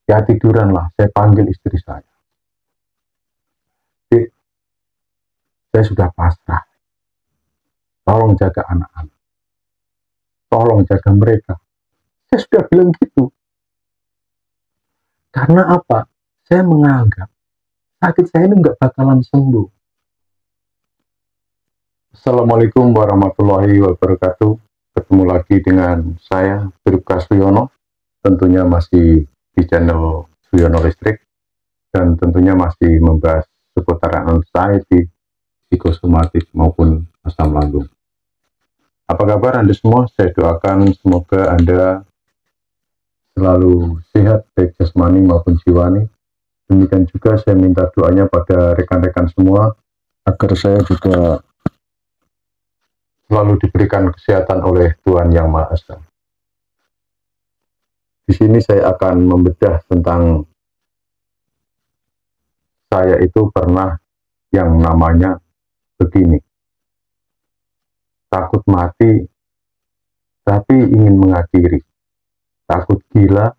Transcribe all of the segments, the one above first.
Ya tiduran lah, saya panggil istri saya. Dek, saya sudah pasrah. Tolong jaga anak-anak. Tolong jaga mereka. Saya sudah bilang gitu. Karena apa? Saya menganggap sakit saya ini nggak bakalan sembuh. Assalamualaikum warahmatullahi wabarakatuh. Ketemu lagi dengan saya, Bribka Suyono. Tentunya masih di channel Suyono Listrik. Dan tentunya masih membahas seputaran anxiety, psikosomatik maupun asam lambung. Apa kabar Anda semua? Saya doakan semoga Anda selalu sehat baik jasmani maupun jiwani. Demikian juga saya minta doanya pada rekan-rekan semua agar saya juga selalu diberikan kesehatan oleh Tuhan Yang Maha Esa. Di sini saya akan membedah tentang saya itu pernah yang namanya begini. Takut mati, tapi ingin mengakhiri. Takut gila,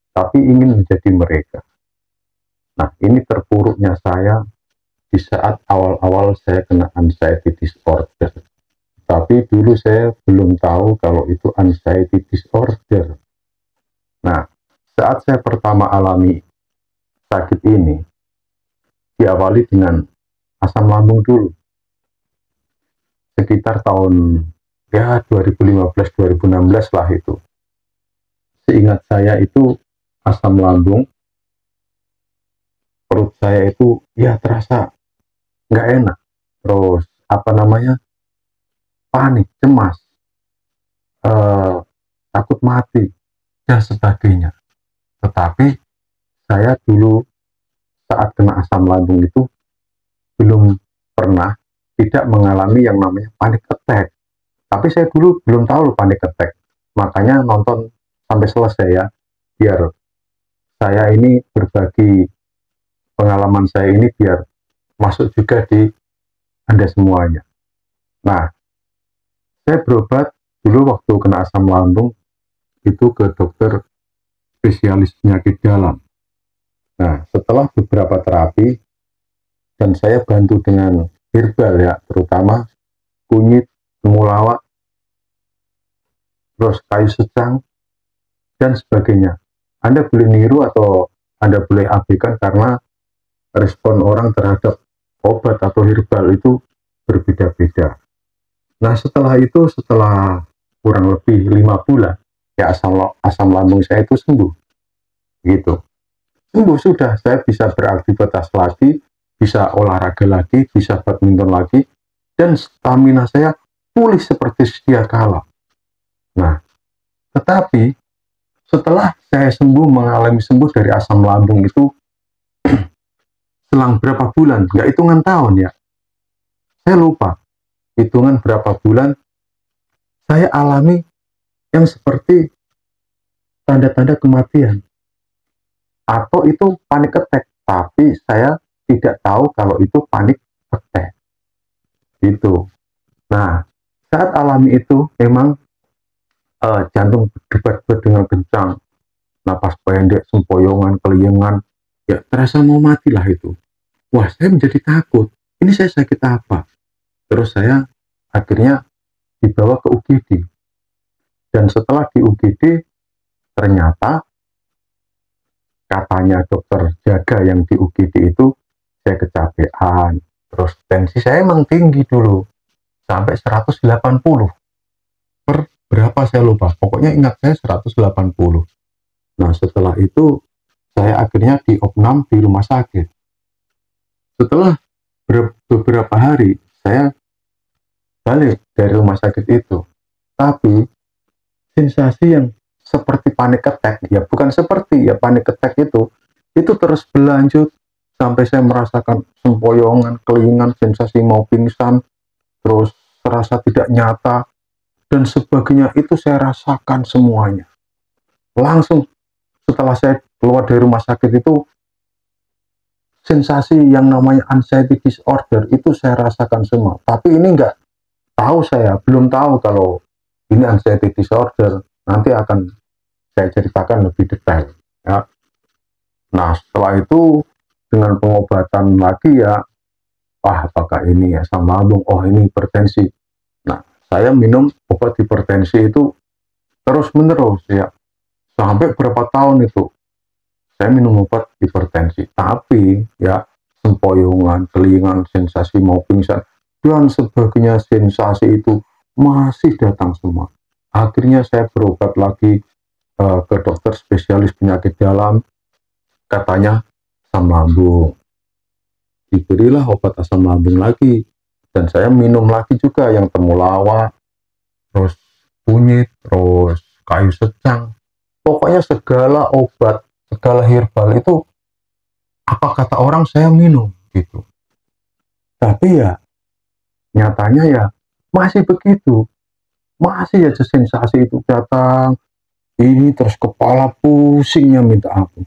tapi ingin menjadi mereka. Nah, ini terpuruknya saya di saat awal-awal saya kena anxiety disorder. Tapi dulu saya belum tahu kalau itu anxiety disorder. Nah, saat saya pertama alami sakit ini, diawali dengan asam lambung dulu. Sekitar tahun 2015-2016 lah itu. Seingat saya itu asam lambung, perut saya itu ya terasa nggak enak. Terus panik, cemas, takut mati, dan sebagainya. Tetapi saya dulu saat kena asam lambung itu belum pernah tidak mengalami yang namanya panic attack. Tapi saya dulu belum tahu panic attack. Makanya nonton sampai selesai ya, biar saya ini berbagi pengalaman saya ini biar masuk juga di Anda semuanya. Nah, saya berobat dulu waktu kena asam lambung itu ke dokter spesialis penyakit dalam. Nah, setelah beberapa terapi dan saya bantu dengan herbal ya, terutama kunyit, temulawak, terus kayu secang, dan sebagainya. Anda boleh niru atau Anda boleh abaikan karena respon orang terhadap obat atau herbal itu berbeda-beda. Nah, setelah kurang lebih 5 bulan, ya asam lambung saya itu sembuh. Gitu. Sembuh sudah, saya bisa beraktivitas lagi, bisa olahraga lagi, bisa badminton lagi, dan stamina saya pulih seperti sedia kala. Nah, tetapi setelah saya mengalami sembuh dari asam lambung itu, selang berapa bulan, nggak hitungan tahun ya, saya lupa, hitungan berapa bulan, saya alami yang seperti tanda-tanda kematian, atau itu panic attack, tapi saya tidak tahu kalau itu panic attack. Gitu. Nah, saat alami itu memang jantung berdebar-debar dengan kencang, napas pendek, sempoyongan, keliengan, ya terasa mau mati lah itu. Wah, saya menjadi takut. Ini saya sakit apa? Terus saya akhirnya dibawa ke UGD. Dan setelah di UGD, ternyata katanya dokter jaga yang di UGD itu, saya kecapean. Terus tensi saya emang tinggi dulu, sampai 180. Per berapa saya lupa, pokoknya ingat saya 180. Nah, setelah itu, saya akhirnya diopnam di rumah sakit. Setelah beberapa hari, saya balik dari rumah sakit itu. Tapi, sensasi yang seperti panic attack, ya bukan seperti, ya panic attack itu terus berlanjut sampai saya merasakan sempoyongan, kelingan, sensasi mau pingsan, terus terasa tidak nyata, dan sebagainya itu saya rasakan semuanya. Langsung setelah saya keluar dari rumah sakit itu, sensasi yang namanya anxiety disorder itu saya rasakan semua. Tapi ini belum tahu kalau ini anxiety disorder. Nanti akan saya ceritakan lebih detail. Ya. Nah, setelah itu dengan pengobatan lagi ya, apakah ini asam lambung, oh ini hipertensi. Nah, saya minum obat hipertensi itu terus menerus ya, sampai berapa tahun itu saya minum obat hipertensi, tapi ya sempoyongan, kelingan, sensasi mau pingsan dan sebagainya, sensasi itu masih datang semua. Akhirnya saya berobat lagi ke dokter spesialis penyakit dalam, katanya asam lambung. Diberilah obat asam lambung lagi, dan saya minum lagi juga yang temulawak, terus kunyit, terus kayu secang. Pokoknya segala obat, segala herbal itu apa kata orang saya minum gitu. Tapi ya nyatanya ya masih begitu, masih aja sensasi itu datang. Ini terus kepala pusingnya minta ampun.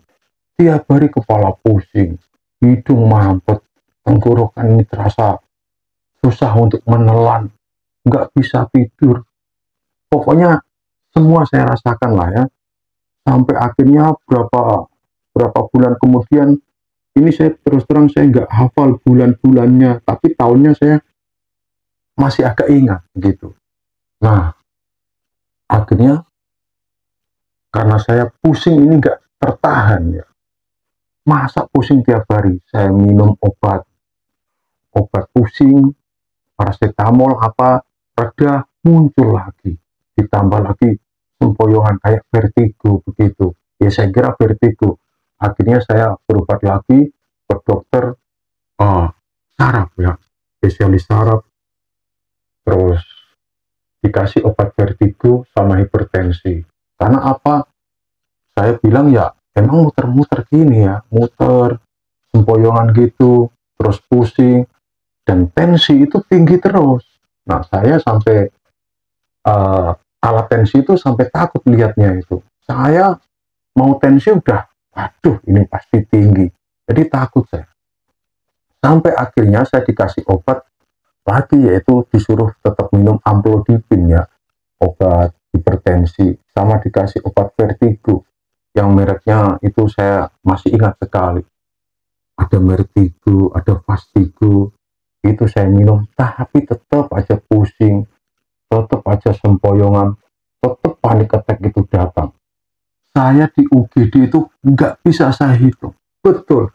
Tiap hari kepala pusing, hidung mampet, tenggorokan ini terasa susah untuk menelan, nggak bisa tidur. Pokoknya semua saya rasakan lah ya. Sampai akhirnya berapa berapa bulan kemudian, ini saya terus terang saya nggak hafal bulan-bulannya, tapi tahunnya saya masih agak ingat gitu. Nah, akhirnya karena saya pusing ini nggak tertahan ya. Masa pusing tiap hari, saya minum obat pusing, paracetamol apa, reda, muncul lagi. Ditambah lagi sempoyongan kayak vertigo begitu. Ya saya kira vertigo. Akhirnya saya berobat lagi ke dokter saraf ya, spesialis saraf, terus dikasih obat vertigo sama hipertensi. Karena apa? Saya bilang ya emang muter-muter gini ya, muter sempoyongan gitu, terus pusing, dan tensi itu tinggi terus. Nah, saya sampai alat tensi itu sampai takut lihatnya itu. Saya mau tensi udah, aduh ini pasti tinggi. Jadi takut saya. Sampai akhirnya saya dikasih obat lagi, yaitu disuruh tetap minum amlodipin ya, obat hipertensi, sama dikasih obat vertigo. Yang mereknya itu saya masih ingat sekali. Ada Vertigo, ada Fastigo, itu saya minum, tapi tetap aja pusing, tetap aja sempoyongan, tetap panik attack itu datang. Saya di UGD itu nggak bisa saya hitung. Betul,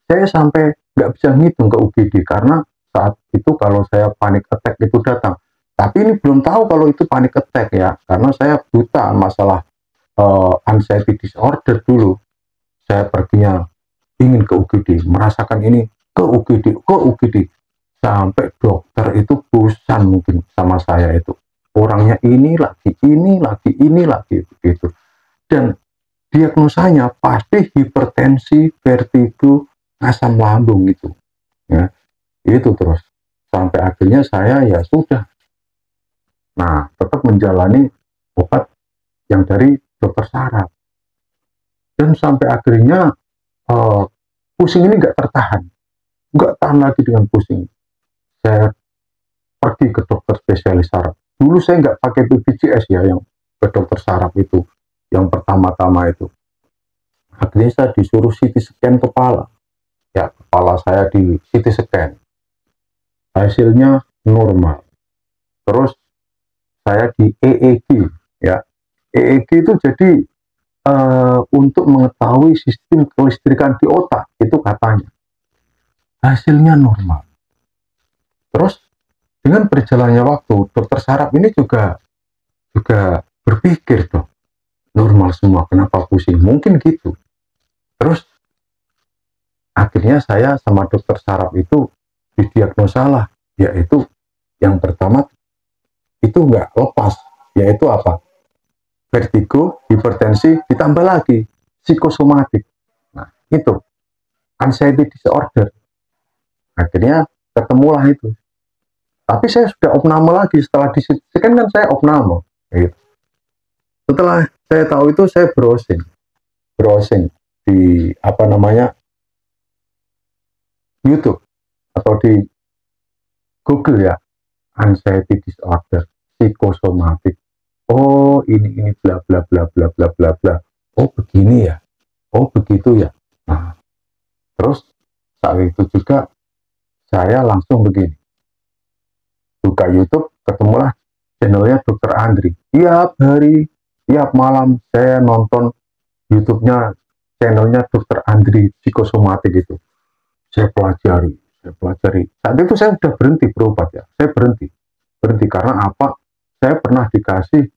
saya sampai nggak bisa ngitung ke UGD, karena saat itu kalau saya panik attack itu datang. Tapi ini belum tahu kalau itu panik attack ya, karena saya buta masalah anxiety disorder dulu. Saya perginya ingin ke UGD, merasakan ini, ke UGD, sampai dokter itu bosan mungkin sama saya itu. Orangnya ini lagi begitu. Dan diagnosanya pasti hipertensi, vertigo, asam lambung itu. Ya, itu terus. Sampai akhirnya saya ya sudah. Nah, tetap menjalani obat yang dari dokter saraf. Dan sampai akhirnya pusing ini nggak tahan lagi dengan pusing. Saya pergi ke dokter spesialis saraf. Dulu saya nggak pakai BPJS ya, yang ke dokter saraf itu, yang pertama-tama itu. Akhirnya saya disuruh CT scan kepala. Ya, kepala saya di CT scan. Hasilnya normal. Terus saya di EEG ya. EEG itu jadi untuk mengetahui sistem kelistrikan di otak, itu katanya. Hasilnya normal. Terus dengan berjalannya waktu, dokter saraf ini juga berpikir tuh, normal semua, kenapa pusing? Mungkin gitu. Terus akhirnya saya sama dokter saraf itu didiagnosa lah, yaitu yang pertama itu nggak lepas, yaitu apa? Vertigo, hipertensi, ditambah lagi psikosomatik. Nah, itu anxiety disorder. Akhirnya ketemulah itu. Tapi saya sudah opname lagi setelah disediakan, kan saya opname. Gitu. Setelah saya tahu itu, saya browsing di YouTube atau di Google ya, anxiety disorder, psikosomatik. Oh ini bla bla bla bla bla bla bla. Oh begini ya, oh begitu ya. Nah, Terus saat itu juga saya langsung begini, buka YouTube, ketemulah channelnya Dokter Andri. Tiap hari, tiap malam saya nonton YouTube-nya, channelnya Dokter Andri psikosomatik itu. Saya pelajari, saya pelajari. Saat itu saya sudah berhenti berobat ya. Saya berhenti karena apa? Saya pernah dikasih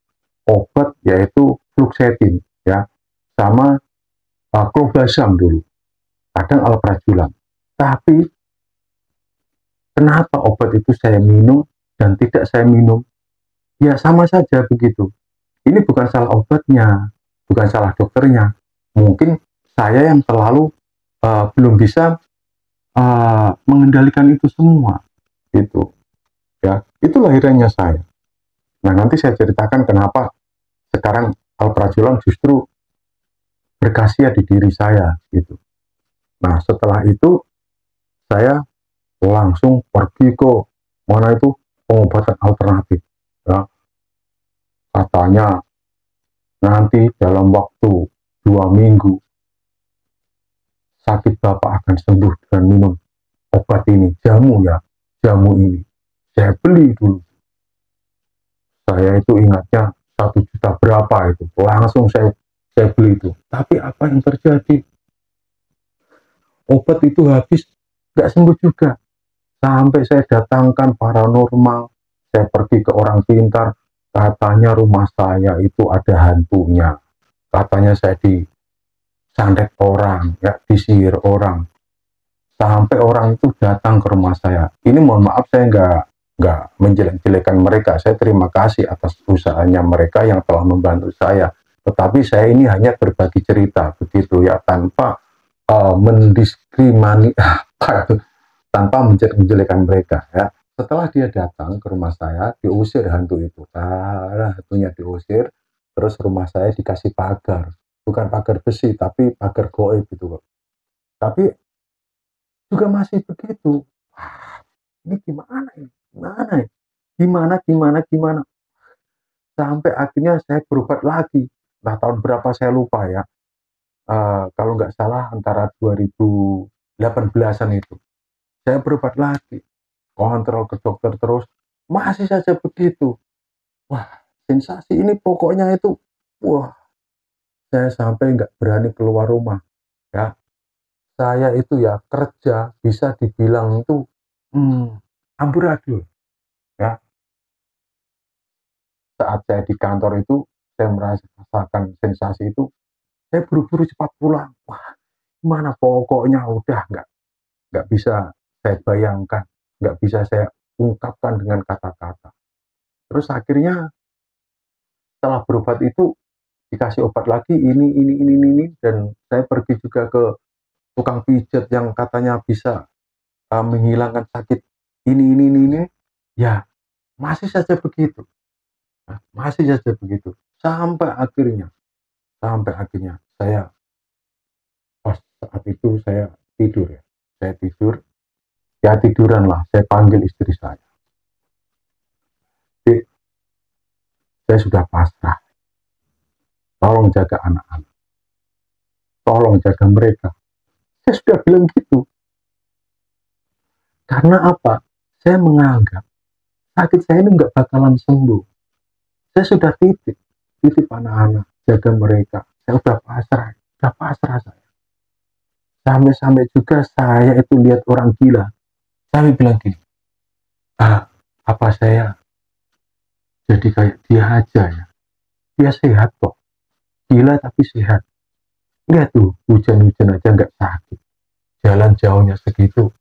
obat yaitu fluoxetine ya, sama clobazam dulu, kadang alprazolam. Tapi kenapa obat itu saya minum dan tidak saya minum? Ya sama saja begitu. Ini bukan salah obatnya, bukan salah dokternya. Mungkin saya yang terlalu belum bisa mengendalikan itu semua. Itu ya, itu lahirannya saya. Nah, nanti saya ceritakan kenapa sekarang alprazolam justru berkhasiat di diri saya gitu. Nah, setelah itu saya langsung pergi ke mana itu pengobatan alternatif ya. Katanya nanti dalam waktu 2 minggu sakit Bapak akan sembuh dengan minum obat ini, jamu ya, jamu ini. Saya beli dulu. Saya itu ingatnya 1 juta berapa itu, langsung saya beli itu. Tapi apa yang terjadi? Obat itu habis, nggak sembuh juga. Sampai saya datangkan paranormal, saya pergi ke orang pintar, katanya rumah saya itu ada hantunya. Katanya saya disantet orang, ya, disihir orang. Sampai orang itu datang ke rumah saya. Ini mohon maaf, saya nggak menjelek-jelekan mereka. Saya terima kasih atas usahanya mereka yang telah membantu saya. Tetapi saya ini hanya berbagi cerita begitu ya, tanpa mendiskriminasi tanpa menjelekkan mereka ya. Setelah dia datang ke rumah saya, diusir hantu itu. Hantunya diusir, terus rumah saya dikasih pagar, bukan pagar besi tapi pagar goib gitu. Tapi juga masih begitu. Ini gimana ini? Gimana? Sampai akhirnya saya berobat lagi. Nah, tahun berapa saya lupa ya. Kalau nggak salah antara 2018-an itu. Saya berobat lagi. Kontrol ke dokter terus. Masih saja begitu. Wah, sensasi ini pokoknya itu. Wah, saya sampai nggak berani keluar rumah. Ya, saya itu ya kerja bisa dibilang itu amburadul. Ya, saat saya di kantor itu, saya merasakan sensasi itu, saya buru-buru cepat pulang. Wah, gimana pokoknya udah nggak bisa saya bayangkan, nggak bisa saya ungkapkan dengan kata-kata. Terus akhirnya setelah berobat itu dikasih obat lagi ini, dan saya pergi juga ke tukang pijat yang katanya bisa menghilangkan sakit ini, ya masih saja begitu. Nah, masih saja begitu sampai akhirnya saya pas saat itu saya tidur ya, tiduran lah, saya panggil istri saya. Dek, saya sudah pasrah, tolong jaga anak-anak, tolong jaga mereka. Saya sudah bilang gitu. Karena apa? Saya menganggap sakit saya ini nggak bakalan sembuh. Saya sudah titip anak-anak, jaga mereka. Saya sudah pasrah saya. Sampai juga saya itu lihat orang gila. Saya bilang gini, apa saya jadi kayak dia aja ya? Dia sehat kok, gila tapi sehat. Lihat tuh, hujan-hujan aja nggak sakit. Jalan jauhnya segitu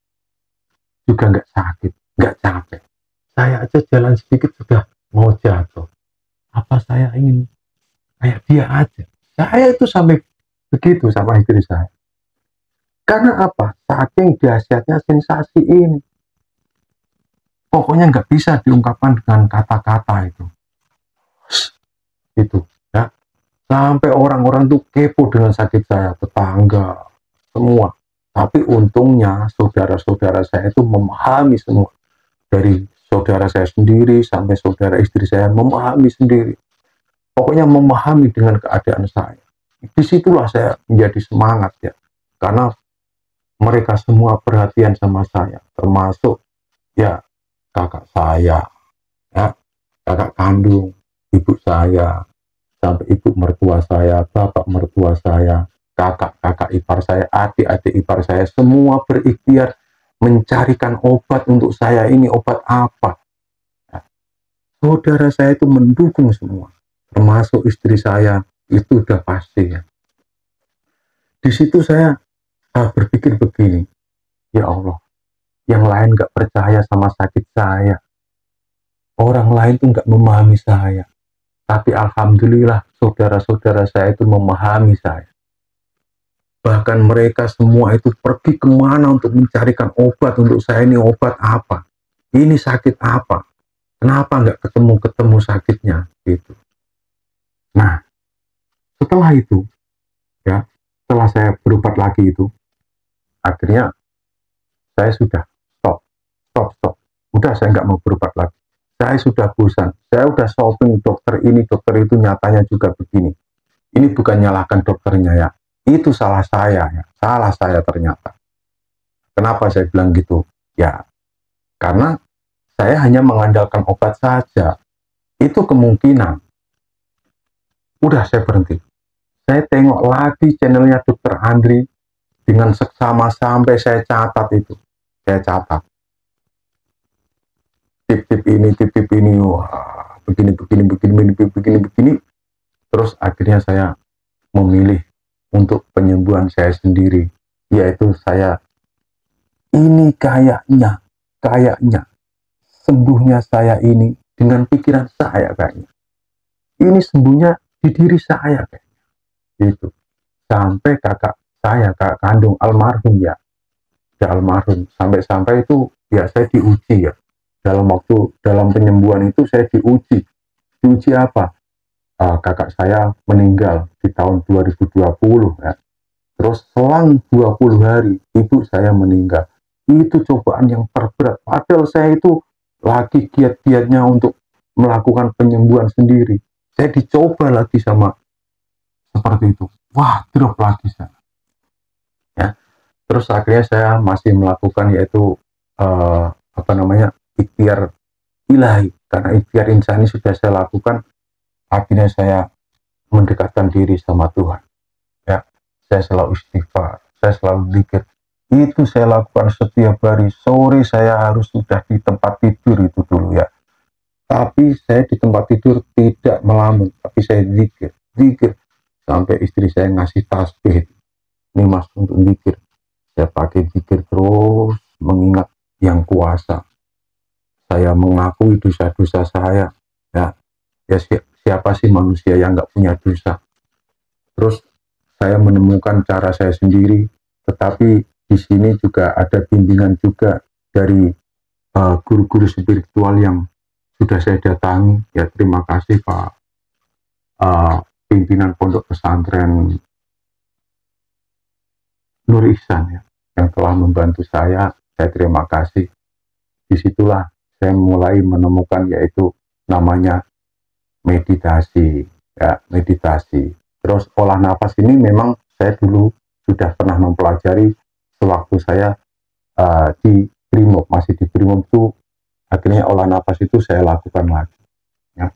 juga nggak sakit, nggak capek. Saya aja jalan sedikit sudah mau jatuh. Apa saya ingin kayak dia aja? Saya itu sampai begitu sama istri saya. Karena apa? Saking dahsyatnya sensasi ini. Pokoknya nggak bisa diungkapkan dengan kata-kata itu. Itu ya. Sampai orang-orang tuh kepo dengan sakit saya, tetangga, semua. Tapi untungnya saudara-saudara saya itu memahami semua. Dari saudara saya sendiri sampai saudara istri saya memahami sendiri. Pokoknya memahami dengan keadaan saya. Disitulah saya menjadi semangat ya. Karena mereka semua perhatian sama saya, termasuk ya kakak saya, ya kakak kandung, ibu saya, sampai ibu mertua saya, bapak mertua saya, kakak-kakak ipar saya, adik-adik ipar saya, semua berikhtiar mencarikan obat untuk saya. Ini obat apa? Nah, saudara saya itu mendukung semua, termasuk istri saya, itu udah pasti ya. Di situ saya berpikir begini, ya Allah, yang lain gak percaya sama sakit saya, orang lain tuh gak memahami saya, tapi alhamdulillah saudara-saudara saya itu memahami saya. Bahkan mereka semua itu pergi kemana untuk mencarikan obat untuk saya. Ini obat apa? Ini sakit apa? Kenapa nggak ketemu sakitnya? Gitu. Nah, setelah itu, ya, setelah saya berobat lagi itu, akhirnya saya sudah stop. Udah saya nggak mau berobat lagi. Saya sudah bosan. Saya udah shopping dokter ini, dokter itu, nyatanya juga begini. Ini bukan nyalahkan dokternya ya. Itu salah saya ya. Salah saya ternyata. Kenapa saya bilang gitu? Ya, karena saya hanya mengandalkan obat saja. Itu kemungkinan. Udah saya berhenti. Saya tengok lagi channelnya Dokter Andri dengan seksama sampai saya catat itu. Saya catat. Tip-tip ini, wah, begini. Terus akhirnya saya memilih untuk penyembuhan saya sendiri, yaitu saya ini kayaknya sembuhnya saya ini dengan pikiran saya kayaknya. Ini sembuhnya di diri saya kayaknya. Gitu. Sampai kakak kandung almarhum ya almarhum, sampai itu ya saya diuji ya. Dalam penyembuhan itu saya diuji apa? Kakak saya meninggal di tahun 2020 ya. Terus selang 20 hari ibu saya meninggal. Itu cobaan yang terberat. Padahal saya itu lagi giat-giatnya untuk melakukan penyembuhan sendiri. Saya dicoba lagi sama seperti itu. Wah, drop lagi saya. Ya. Terus akhirnya saya masih melakukan yaitu ikhtiar ilahi. Karena ikhtiar insani sudah saya lakukan, akhirnya saya mendekatkan diri sama Tuhan. Ya, saya selalu istighfar, saya selalu zikir. Itu saya lakukan setiap hari. Sore saya harus sudah di tempat tidur itu dulu ya. Tapi saya di tempat tidur tidak melamun, tapi saya zikir. Sampai istri saya ngasih tasbih. Ini mas untuk zikir. Saya pakai zikir terus, mengingat yang kuasa. Saya mengakui dosa-dosa saya. Ya siapa sih manusia yang nggak punya dosa? Terus saya menemukan cara saya sendiri, tetapi di sini juga ada bimbingan juga dari guru-guru spiritual yang sudah saya datangi. Ya terima kasih Pak pimpinan pondok pesantren Nur Ihsan ya, yang telah membantu saya terima kasih. Disitulah saya mulai menemukan yaitu namanya meditasi ya, meditasi. Terus olah nafas ini memang saya dulu sudah pernah mempelajari sewaktu saya di Brimob, masih di Brimob itu. Akhirnya olah nafas itu saya lakukan lagi ya.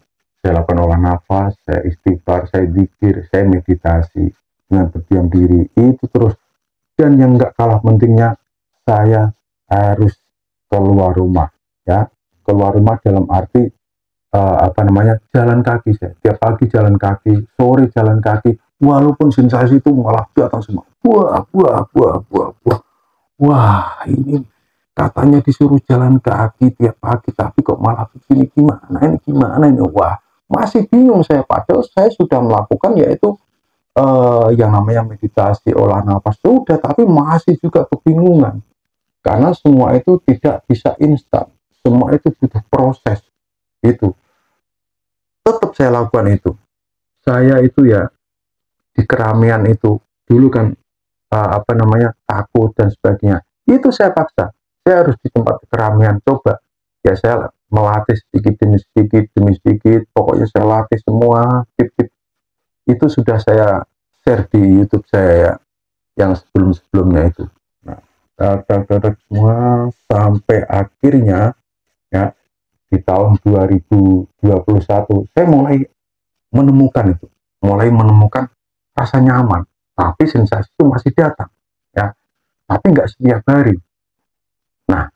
Saya lakukan olah nafas, saya istighfar, saya zikir, saya meditasi dengan berdiam diri itu terus. Dan yang nggak kalah pentingnya, saya harus keluar rumah ya. Keluar rumah dalam arti jalan kaki. Saya tiap pagi jalan kaki, sore jalan kaki, walaupun sensasi itu malah datang semua wah ini katanya disuruh jalan kaki tiap pagi, tapi kok malah begini, gimana ini, wah masih bingung saya. Padahal saya sudah melakukan yaitu yang namanya meditasi, olah nafas sudah, tapi masih juga kebingungan karena semua itu tidak bisa instan, semua itu butuh proses. Itu tetap saya lakukan itu. Saya itu ya di keramaian itu dulu kan takut dan sebagainya. Itu saya paksa. Saya harus di tempat keramaian, coba. Ya saya melatih sedikit demi sedikit. Pokoknya saya latih semua tip-tip. Itu sudah saya share di YouTube saya ya, yang sebelum-sebelumnya itu. Nah, semua sampai akhirnya ya di tahun 2021 saya mulai menemukan rasa nyaman, tapi sensasi itu masih datang ya, tapi nggak setiap hari. Nah,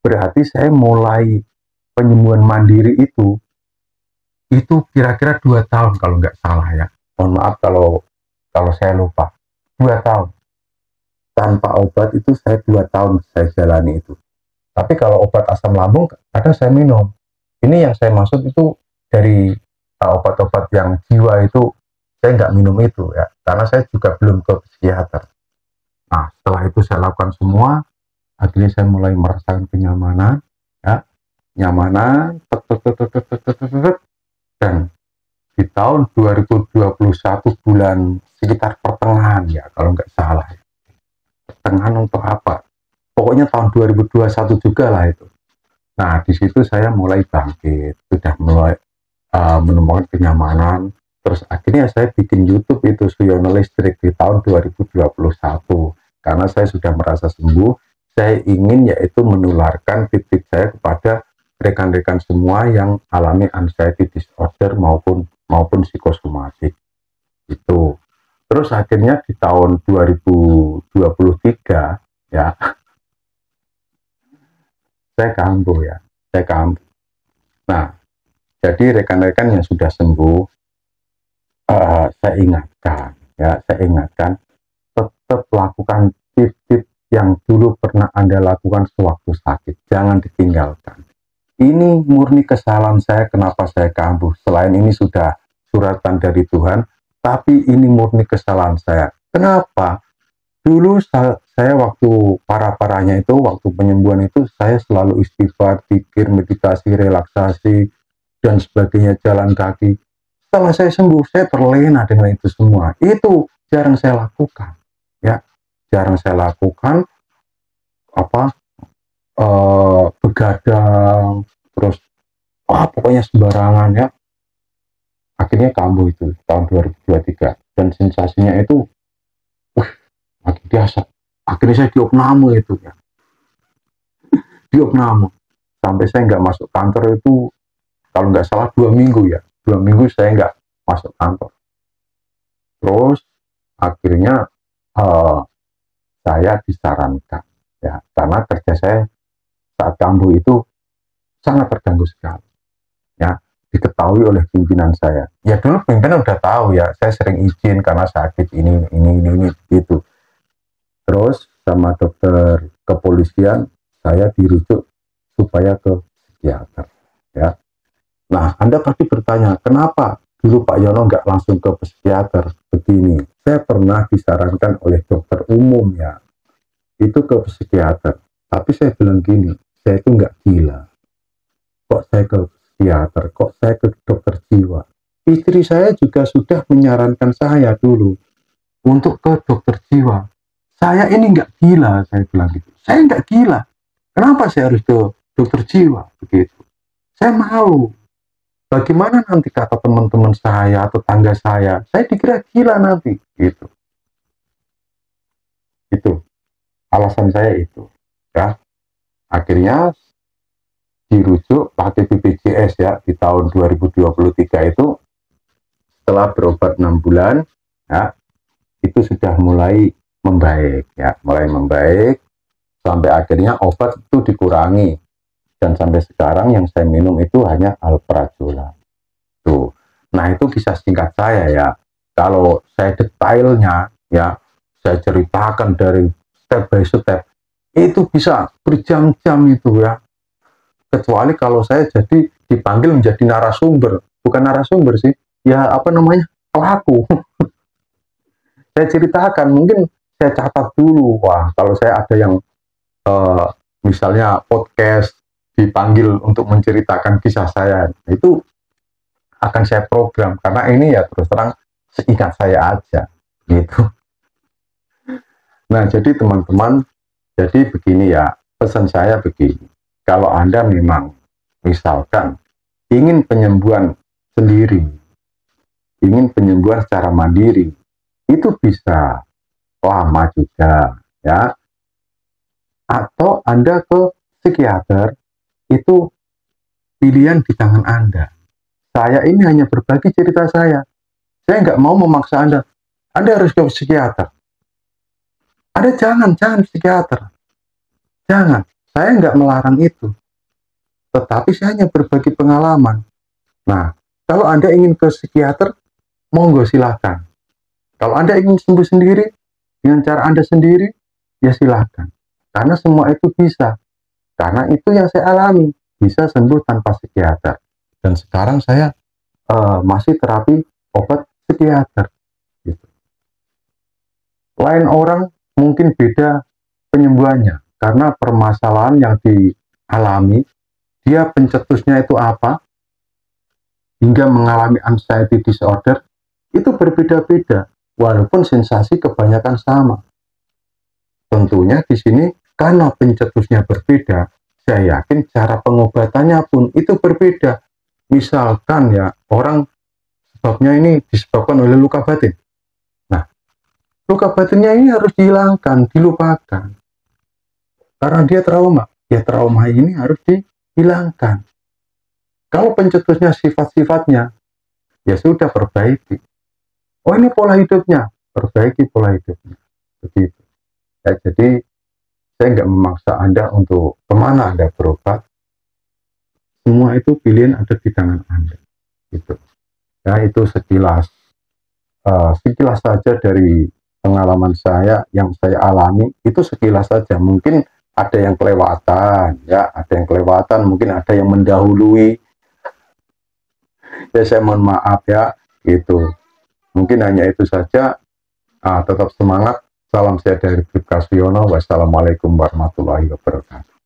berarti saya mulai penyembuhan mandiri itu kira-kira 2 tahun kalau nggak salah ya. Mohon maaf kalau saya lupa. 2 tahun tanpa obat itu saya 2 tahun saya jalani itu. Tapi kalau obat asam lambung kadang saya minum. Ini yang saya maksud itu dari obat-obat yang jiwa itu saya nggak minum itu ya, karena saya juga belum ke psikiater. Nah, setelah itu saya lakukan semua, akhirnya saya mulai merasakan kenyamanan, ya, nyamanan, dan di tahun 2021 bulan sekitar pertengahan ya, kalau nggak salah. Pertengahan untuk apa? Pokoknya tahun 2021 juga lah itu. Nah, di situ saya mulai bangkit, sudah mulai menemukan kenyamanan. Terus akhirnya saya bikin YouTube itu Suyono Listrik di tahun 2021 karena saya sudah merasa sembuh. Saya ingin yaitu menularkan tips saya kepada rekan-rekan semua yang alami anxiety disorder maupun psikosomatik itu. Terus akhirnya di tahun 2023 ya saya kambuh. Nah, jadi rekan-rekan yang sudah sembuh, saya ingatkan tetap lakukan tips-tips yang dulu pernah Anda lakukan sewaktu sakit, jangan ditinggalkan. Ini murni kesalahan saya kenapa saya kambuh. Selain ini sudah suratan dari Tuhan, tapi ini murni kesalahan saya. Kenapa? Dulu saya waktu parah-parahnya itu, waktu penyembuhan itu, saya selalu istighfar, pikir, meditasi, relaksasi, dan sebagainya, jalan kaki. Setelah saya sembuh, saya terlena dengan itu semua. Itu jarang saya lakukan, ya, jarang saya lakukan. Begadang, terus, pokoknya sembarangan ya. Akhirnya kambuh itu tahun 2023, dan sensasinya itu, makin biasa. Akhirnya saya diopname itu ya, diopname. Sampai saya nggak masuk kantor itu, kalau nggak salah 2 minggu ya, 2 minggu saya nggak masuk kantor. Terus akhirnya saya disarankan ya, karena kerja saya saat kambuh itu sangat terganggu sekali ya, diketahui oleh pimpinan saya. Ya dulu pimpinan udah tahu ya, saya sering izin karena sakit ini itu. Terus sama dokter kepolisian saya dirujuk supaya ke psikiater ya. Nah, Anda pasti bertanya, kenapa dulu Pak Yono nggak langsung ke psikiater? Begini, saya pernah disarankan oleh dokter umum ya, itu ke psikiater. Tapi saya bilang gini, saya itu nggak gila. Kok saya ke psikiater? Kok saya ke dokter jiwa? Istri saya juga sudah menyarankan saya dulu untuk ke dokter jiwa. Saya ini nggak gila, saya bilang gitu. Saya nggak gila. Kenapa saya harus ke dokter jiwa? Begitu. Saya malu. Bagaimana nanti kata teman-teman saya atau tangga saya dikira gila nanti, gitu. Itu alasan saya itu, ya. Akhirnya dirujuk pakai BPJS ya di tahun 2023 itu, setelah berobat 6 bulan, ya, itu sudah mulai membaik, ya, sampai akhirnya obat itu dikurangi. Dan sampai sekarang yang saya minum itu hanya alprazolam. Tuh. Nah, itu kisah singkat saya ya. Kalau saya detailnya ya, saya ceritakan dari step by step, itu bisa berjam-jam itu ya. Kecuali kalau saya jadi dipanggil menjadi narasumber. Bukan narasumber sih, ya apa namanya, pelaku. Saya ceritakan, mungkin saya catat dulu. Wah, kalau saya ada yang misalnya podcast, dipanggil untuk menceritakan kisah saya, itu akan saya program, karena ini ya terus terang seingat saya aja gitu. Nah, jadi teman-teman, jadi begini ya, pesan saya begini, kalau Anda memang misalkan ingin penyembuhan sendiri, ingin penyembuhan secara mandiri, itu bisa lama juga ya, atau Anda ke psikiater, itu pilihan di tangan Anda. Saya ini hanya berbagi cerita saya. Saya nggak mau memaksa Anda. Anda harus ke psikiater. Anda jangan psikiater. Jangan. Saya nggak melarang itu. Tetapi saya hanya berbagi pengalaman. Nah, kalau Anda ingin ke psikiater, monggo silakan. Kalau Anda ingin sembuh sendiri, dengan cara Anda sendiri, ya silakan. Karena semua itu bisa. Karena itu yang saya alami. Bisa sembuh tanpa psikiater. Dan sekarang saya masih terapi obat psikiater. Gitu. Lain orang mungkin beda penyembuhannya. Karena permasalahan yang dialami, dia pencetusnya itu apa, hingga mengalami anxiety disorder, itu berbeda-beda. Walaupun sensasi kebanyakan sama. Tentunya di sini karena pencetusnya berbeda, saya yakin cara pengobatannya pun itu berbeda. Misalkan ya, orang sebabnya ini disebabkan oleh luka batin. Nah, luka batinnya ini harus dihilangkan, dilupakan. Karena dia trauma, ya trauma ini harus dihilangkan. Kalau pencetusnya sifat-sifatnya, ya sudah perbaiki. Oh ini pola hidupnya, perbaiki pola hidupnya. Begitu. Ya, jadi saya nggak memaksa Anda untuk kemana Anda berobat. Semua itu pilihan ada di tangan Anda. Gitu. Ya itu sekilas saja dari pengalaman saya yang saya alami, itu sekilas saja. Mungkin ada yang kelewatan, ya ada yang kelewatan, mungkin ada yang mendahului. Ya saya mohon maaf ya, gitu. Mungkin hanya itu saja. Tetap semangat. Salam saya dari Bribka Siono. Wassalamualaikum warahmatullahi wabarakatuh.